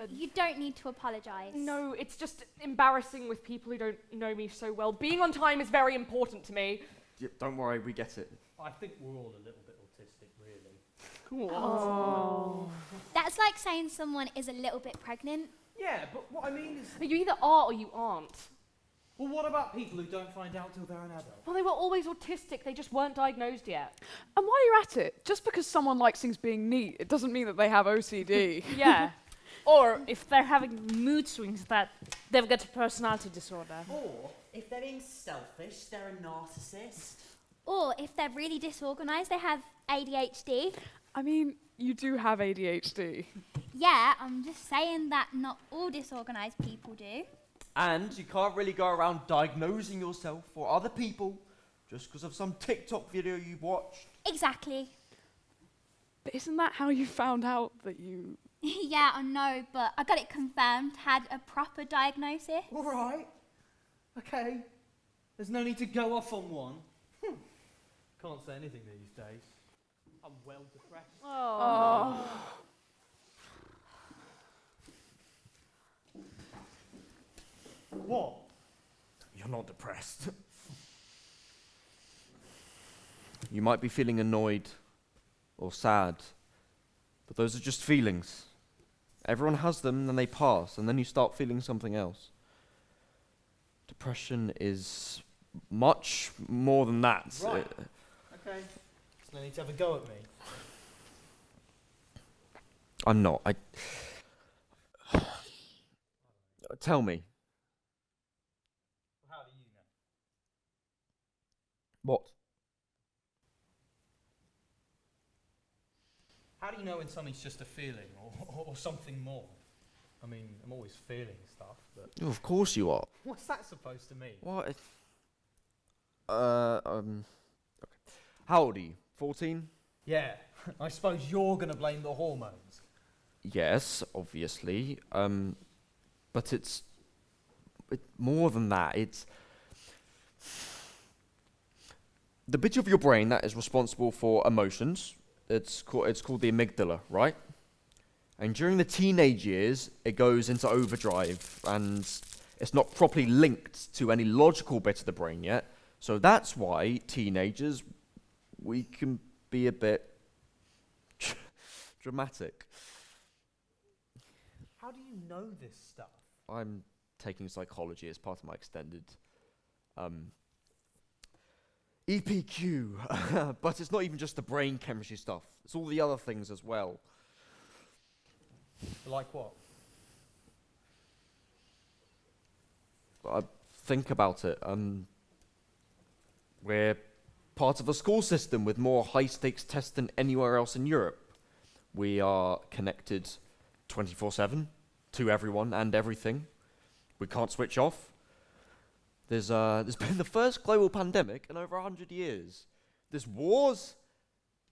You don't need to apologise. No, it's just embarrassing with people who don't know me so well. Being on time is very important to me. Yeah, don't worry, we get it. I think we're all a little bit autistic, really. Oh. That's like saying someone is a little bit pregnant. Yeah, but what I mean is... You either are or you aren't. Well, what about people who don't find out till they're an adult? Well, they were always autistic, they just weren't diagnosed yet. And while you're at it, just because someone likes things being neat, it doesn't mean that they have OCD. Yeah. Or if they're having mood swings, that they've got a personality disorder. Or if they're being selfish, they're a narcissist. Or if they're really disorganised, they have ADHD. I mean, you do have ADHD. Yeah, I'm just saying that not all disorganised people do. And you can't really go around diagnosing yourself or other people just because of some TikTok video you've watched. Exactly. But isn't that how you found out that you... Yeah, I know, but I got it confirmed, had a proper diagnosis. All right. Okay. There's no need to go off on one. Can't say anything these days. I'm well depressed. Oh. What? You're not depressed. You might be feeling annoyed or sad, but those are just feelings. Everyone has them, then they pass, and then you start feeling something else. Depression is much more than that. Right. Okay. There's no need to have a go at me. I'm not. Tell me. How do you know? What? How do you know when something's just a feeling or something more? I mean, I'm always feeling stuff, but... Oh, of course you are. What's that supposed to mean? What? Okay. How old are you? 14? Yeah, I suppose you're going to blame the hormones. Yes, obviously. But it's more than that. It's the bit of your brain that is responsible for emotions. It's called the amygdala, right? And during the teenage years, it goes into overdrive, and it's not properly linked to any logical bit of the brain yet. So that's why teenagers, we can be a bit dramatic. How do you know this stuff? I'm taking psychology as part of my extended EPQ, but it's not even just the brain chemistry stuff. It's all the other things as well. Like what? Think about it. We're part of a school system with more high-stakes tests than anywhere else in Europe. We are connected 24/7 to everyone and everything. We can't switch off. There's been the first global pandemic in over 100 years. There's wars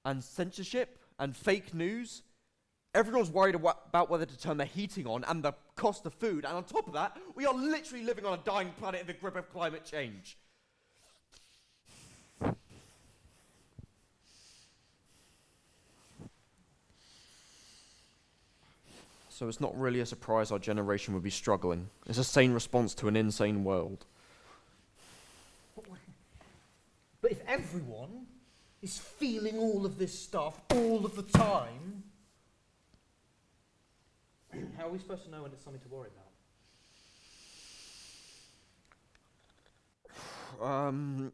and censorship and fake news. Everyone's worried about whether to turn the heating on and the cost of food. And on top of that, we are literally living on a dying planet in the grip of climate change. So it's not really a surprise our generation would be struggling. It's a sane response to an insane world. But if everyone is feeling all of this stuff all of the time, how are we supposed to know when it's something to worry about?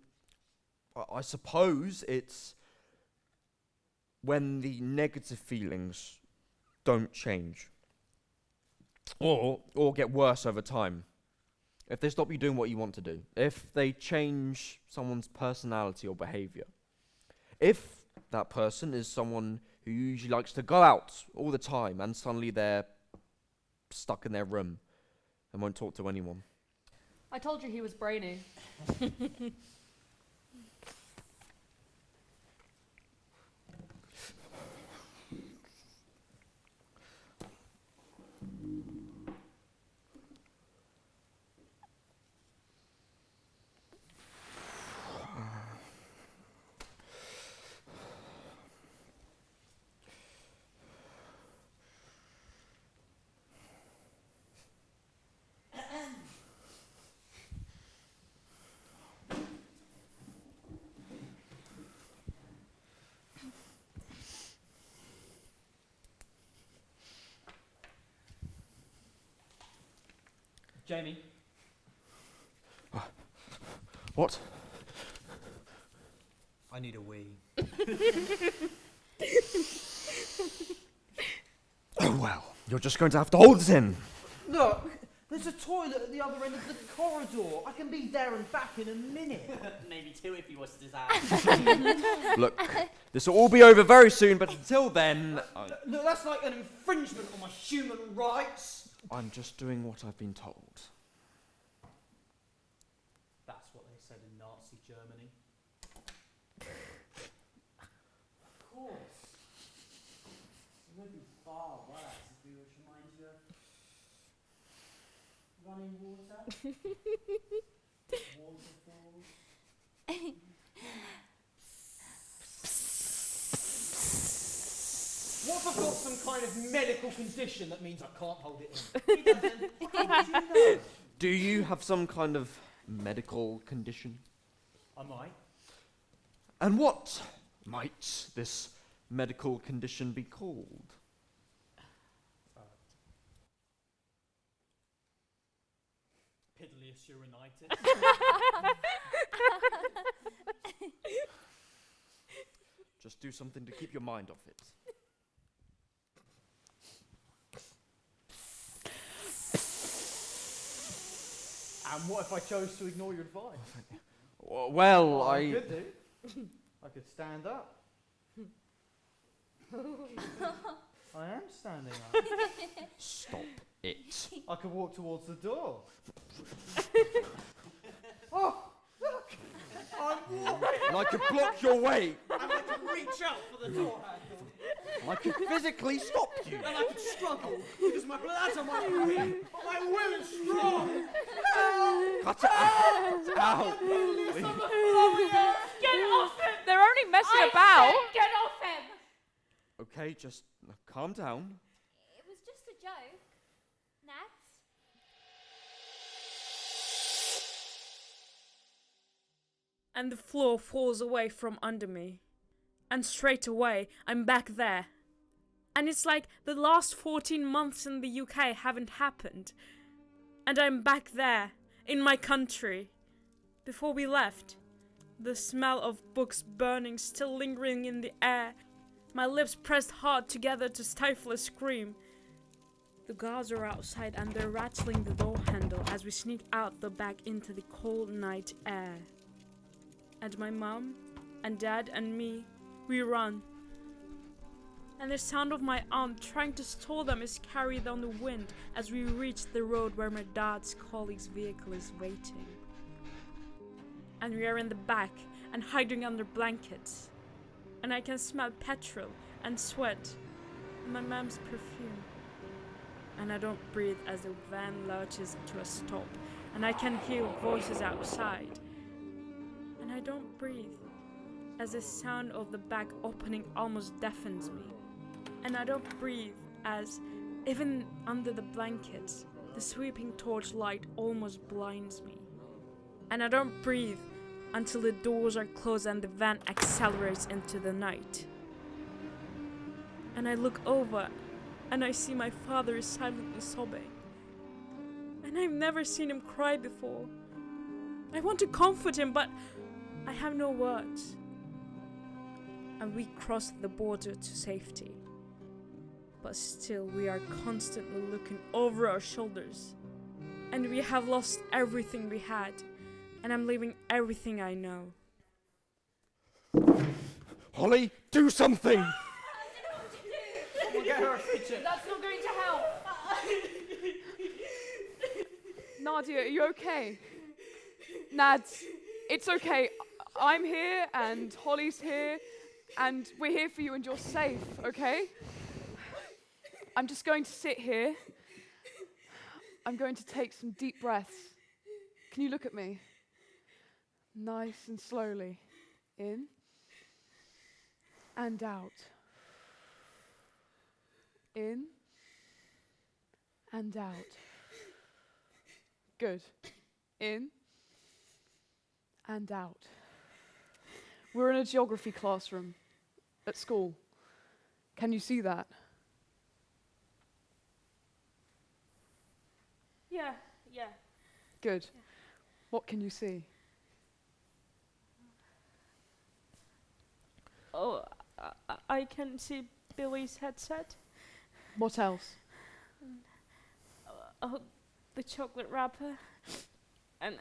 I suppose it's when the negative feelings don't change. Or get worse over time. If they stop you doing what you want to do. If they change someone's personality or behavior. If that person is someone who usually likes to go out all the time and suddenly they're stuck in their room and won't talk to anyone. I told you he was brainy. Jamie? What? I need a wee. Oh well, you're just going to have to hold it in. Look, there's a toilet at the other end of the corridor. I can be there and back in a minute. Maybe two if you was to Look, this will all be over very soon, but until then... Look, that's like an infringement on my human rights. I'm just doing what I've been told. That's what they said in Nazi Germany. Of course. It would be far worse if we were to remind you of running water, waterfalls. What if I've got some kind of medical condition that means I can't hold it in? He doesn't. How would you know? Do you have some kind of medical condition? I might. And what might this medical condition be called? Piddlius urinitis. Just do something to keep your mind off it. And what if I chose to ignore your advice? Well, I could do. I could stand up. I am standing up. Stop it. I could walk towards the door. Oh, look! I'm walking. And I could block your way. And I could reach out for the door handle. I could physically stop you. And I could struggle because my bladder might be, but my will is strong. Help! Cut it out. Ow. Get off him! They're only messing about. Get off him! Okay, just calm down. It was just a joke. Nat? And the floor falls away from under me. And straight away, I'm back there. And it's like the last 14 months in the UK haven't happened. And I'm back there, in my country. Before we left, the smell of books burning still lingering in the air. My lips pressed hard together to stifle a scream. The guards are outside and they're rattling the door handle as we sneak out the back into the cold night air. And my mum and dad and me, we run. And the sound of my aunt trying to stall them is carried on the wind as we reach the road where my dad's colleague's vehicle is waiting. And we are in the back and hiding under blankets. And I can smell petrol and sweat and my mom's perfume. And I don't breathe as the van lurches to a stop, and I can hear voices outside. And I don't breathe as the sound of the bag opening almost deafens me. And I don't breathe as, even under the blankets, the sweeping torchlight almost blinds me. And I don't breathe until the doors are closed and the van accelerates into the night. And I look over and I see my father is silently sobbing. And I've never seen him cry before. I want to comfort him, but I have no words. And we cross the border to safety. But still we are constantly looking over our shoulders. And we have lost everything we had. And I'm leaving everything I know. Holly, do something! We'll get her a fidget. That's not going to help. Nadia, are you okay? Nads, it's okay. I'm here and Holly's here and we're here for you and you're safe, okay? I'm just going to sit here. I'm going to take some deep breaths. Can you look at me? Nice and slowly. In and out. In and out. Good. In and out. We're in a geography classroom at school. Can you see that? Yeah. Good. What can you see? Oh, I can see Billy's headset. What else? The chocolate wrapper. And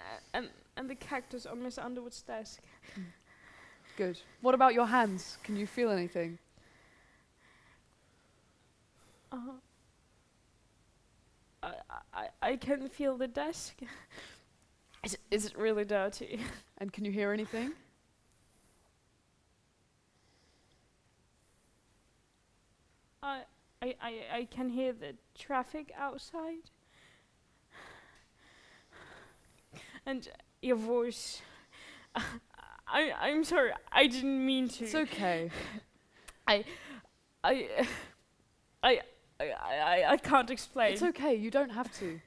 the cactus on Miss Underwood's desk. Good. What about your hands? Can you feel anything? I can feel the desk. Is it really dirty? And can you hear anything? I can hear the traffic outside. And your voice. I'm sorry, I didn't mean to. It's okay. I can't explain. It's okay, you don't have to.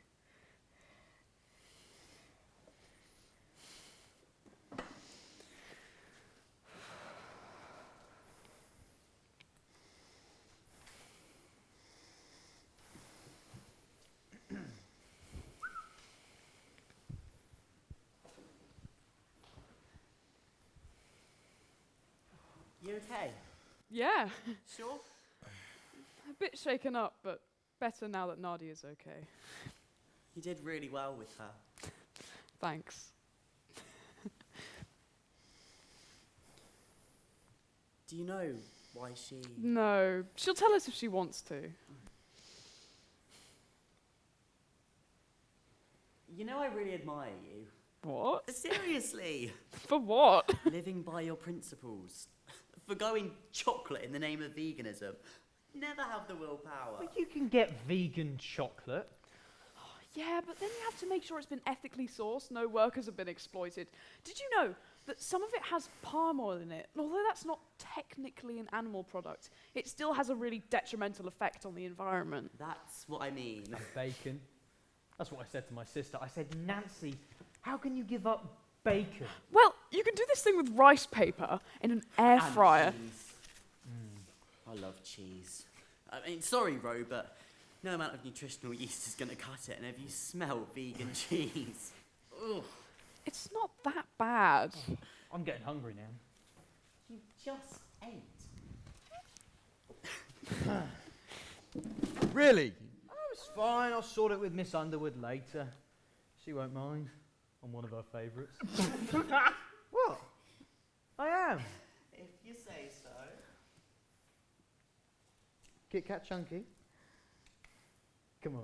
You okay? Yeah. Sure? A bit shaken up, but better now that Nadia's okay. You did really well with her. Thanks. Do you know why she... No, she'll tell us if she wants to. You know, I really admire you. What? Seriously. For what? Living by your principles. For going chocolate in the name of veganism. Never have the willpower. But you can get vegan chocolate. Yeah, but then you have to make sure it's been ethically sourced, no workers have been exploited. Did you know that some of it has palm oil in it? And although that's not technically an animal product, it still has a really detrimental effect on the environment. That's what I mean. And bacon. That's what I said to my sister. I said, Nancy, how can you give up bacon? Well, you can do this thing with rice paper in an air And fryer. cheese. I love cheese. I mean, sorry, Ro, but no amount of nutritional yeast is going to cut it. And have you smelled vegan cheese? Ugh. It's not that bad. I'm getting hungry now. You just ate. Really? Oh, it's fine. I'll sort it with Miss Underwood later. She won't mind. I'm one of her favourites. What? I am. If you say so. Kit Kat Chunky? Come on.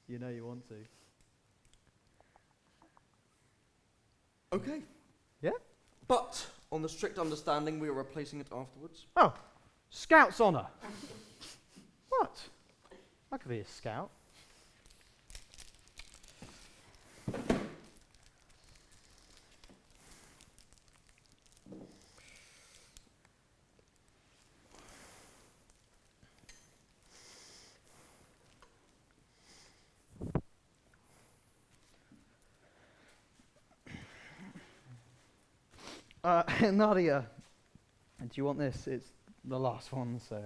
You know you want to. Okay. Yeah? But on the strict understanding we are replacing it afterwards. Oh, Scout's honour. What? I could be a scout. Nadia, do you want this? It's the last one, so...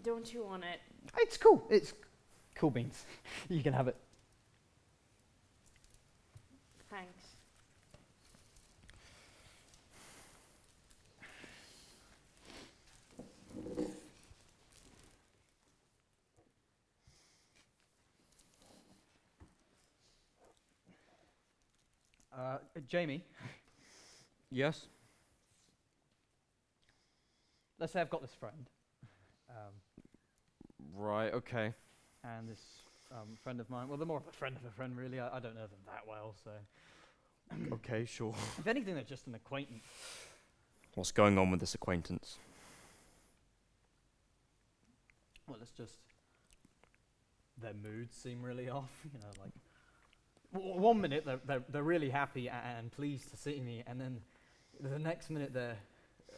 Don't you want it? It's cool. It's cool beans. You can have it. Thanks. Jamie, Yes? let's say I've got this friend. Right, okay. And this friend of mine, well, they're more of a friend of a friend, really. I don't know them that well, so... Okay, sure. If anything, they're just an acquaintance. What's going on with this acquaintance? Well, it's just... their moods seem really off, you know, like... one minute they're really happy and pleased to see me, and then the next minute they're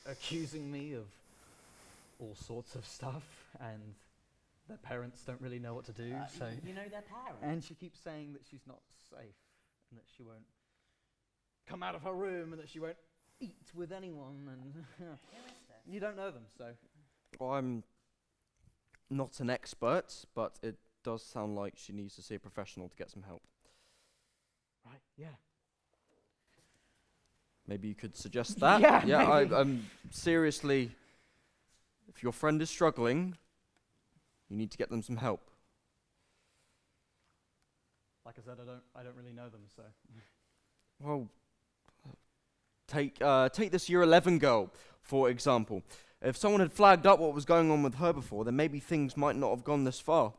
accusing me of all sorts of stuff, and their parents don't really know what to do, so... You know their parents? And she keeps saying that she's not safe, and that she won't come out of her room, and that she won't eat with anyone, and... Who is this? You don't know them, so... Well, I'm not an expert, but it does sound like she needs to see a professional to get some help. Right, yeah. Maybe you could suggest that? Yeah, maybe. I'm seriously, if your friend is struggling, you need to get them some help. Like I said, I don't really know them, so... Well, take this year 11 girl, for example. If someone had flagged up what was going on with her before, then maybe things might not have gone this far.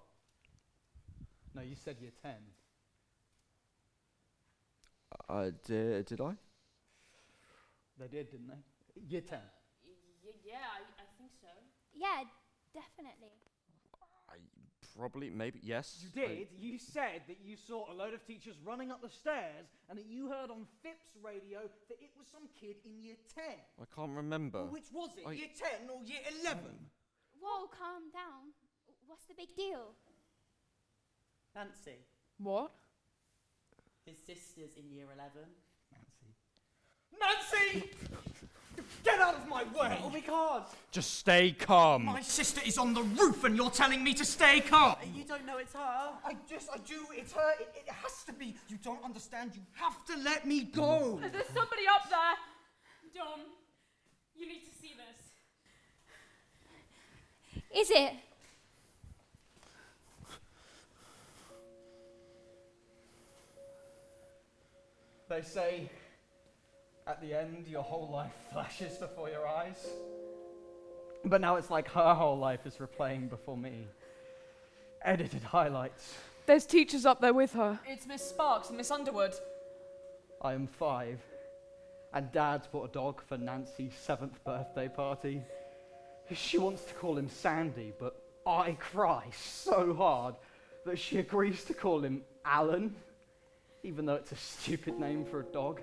No, you said year 10. Did I? They did, didn't they? Year 10. Yeah, I think so. Yeah, definitely. Probably, maybe, yes. You did. You said that you saw a load of teachers running up the stairs and that you heard on Phipps radio that it was some kid in year 10. I can't remember. Well, which was it? Year 10 or year 11? Whoa, calm down. What's the big deal? Nancy, What? his sister's in year 11. Nancy! Get out of my way! Oh my god! Just stay calm. My sister is on the roof and you're telling me to stay calm! You don't know it's her? I do, it's her, it has to be. You don't understand, you have to let me go! There's somebody up there! Dom, you need to see this. Is it? They say, at the end, your whole life flashes before your eyes. But now it's like her whole life is replaying before me. Edited highlights. There's teachers up there with her. It's Miss Sparks and Miss Underwood. I am 5, and Dad's bought a dog for Nancy's 7th birthday party. She wants to call him Sandy, but I cry so hard that she agrees to call him Alan, even though it's a stupid name for a dog.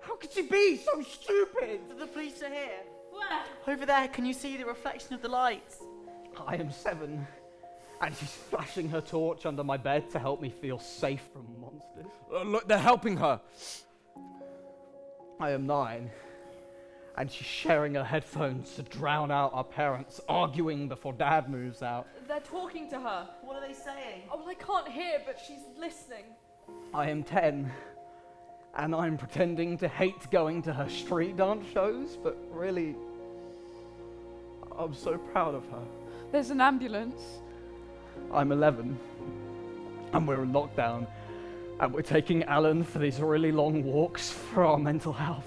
How could she be so stupid? The police are here. Where? Over there, can you see the reflection of the lights? I am 7, and she's flashing her torch under my bed to help me feel safe from monsters. Look, they're helping her. I am 9, and she's sharing her headphones to drown out our parents arguing before Dad moves out. They're talking to her. What are they saying? Oh, well, I can't hear, but she's listening. I am 10, and I'm pretending to hate going to her street dance shows, but really, I'm so proud of her. There's an ambulance. I'm 11, and we're in lockdown, and we're taking Alan for these really long walks for our mental health.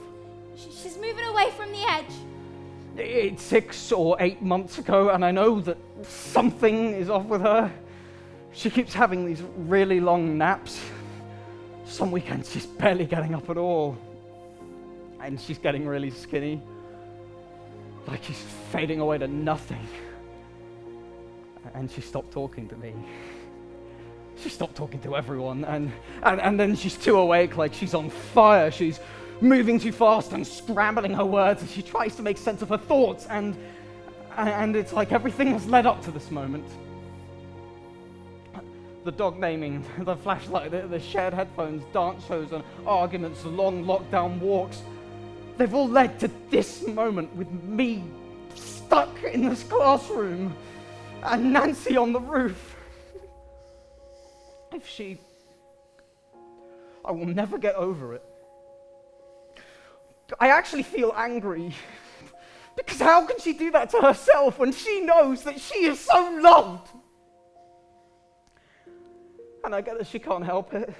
She's moving away from the edge. It's 6 or 8 months ago, and I know that something is off with her. She keeps having these really long naps. Some weekends she's barely getting up at all. And she's getting really skinny. Like she's fading away to nothing. And she stopped talking to me. She stopped talking to everyone, and then she's too awake, like she's on fire. She's moving too fast and scrambling her words as she tries to make sense of her thoughts, and it's like everything has led up to this moment. The dog naming, the flashlight, the shared headphones, dance shows and arguments, the long lockdown walks, they've all led to this moment with me stuck in this classroom and Nancy on the roof. I will never get over it. I actually feel angry. Because how can she do that to herself when she knows that she is so loved? And I get that she can't help it.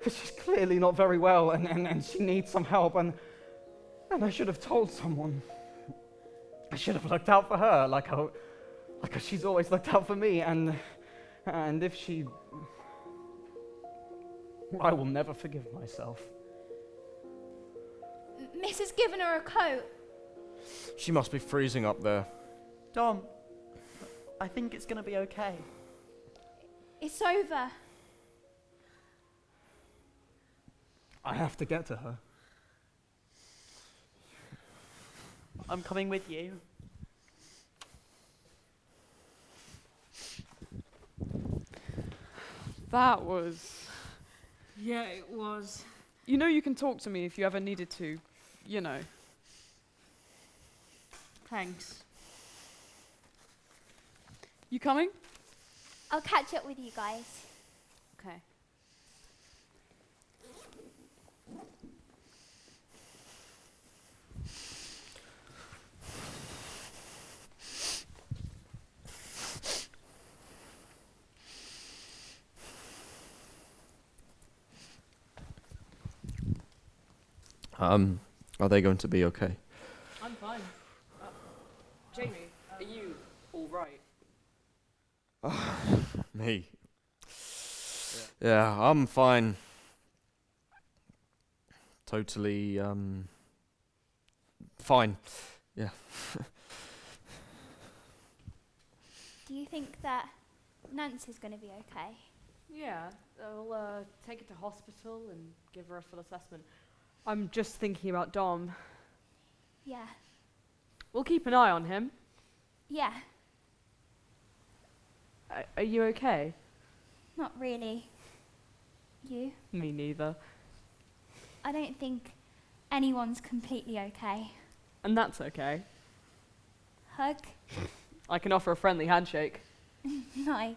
She's clearly not very well, and she needs some help, and I should have told someone. I should have looked out for her, like how she's always looked out for me, and if she... I will never forgive myself. Miss has given her a coat. She must be freezing up there. Dom, I think it's going to be okay. It's over. I have to get to her. I'm coming with you. That was... Yeah, it was. You know you can talk to me if you ever needed to, you know. Thanks. You coming? I'll catch up with you guys. Okay. Are they going to be okay? I'm fine. Jamie, are you all right? Me? Yeah, I'm fine. Totally, fine. Yeah. Do you think that Nancy's going to be okay? Yeah, they'll take her to hospital and give her a full assessment. I'm just thinking about Dom. Yeah. We'll keep an eye on him. Yeah. Are you okay? Not really. You? Me neither. I don't think anyone's completely okay. And that's okay. Hug? I can offer a friendly handshake. Nice.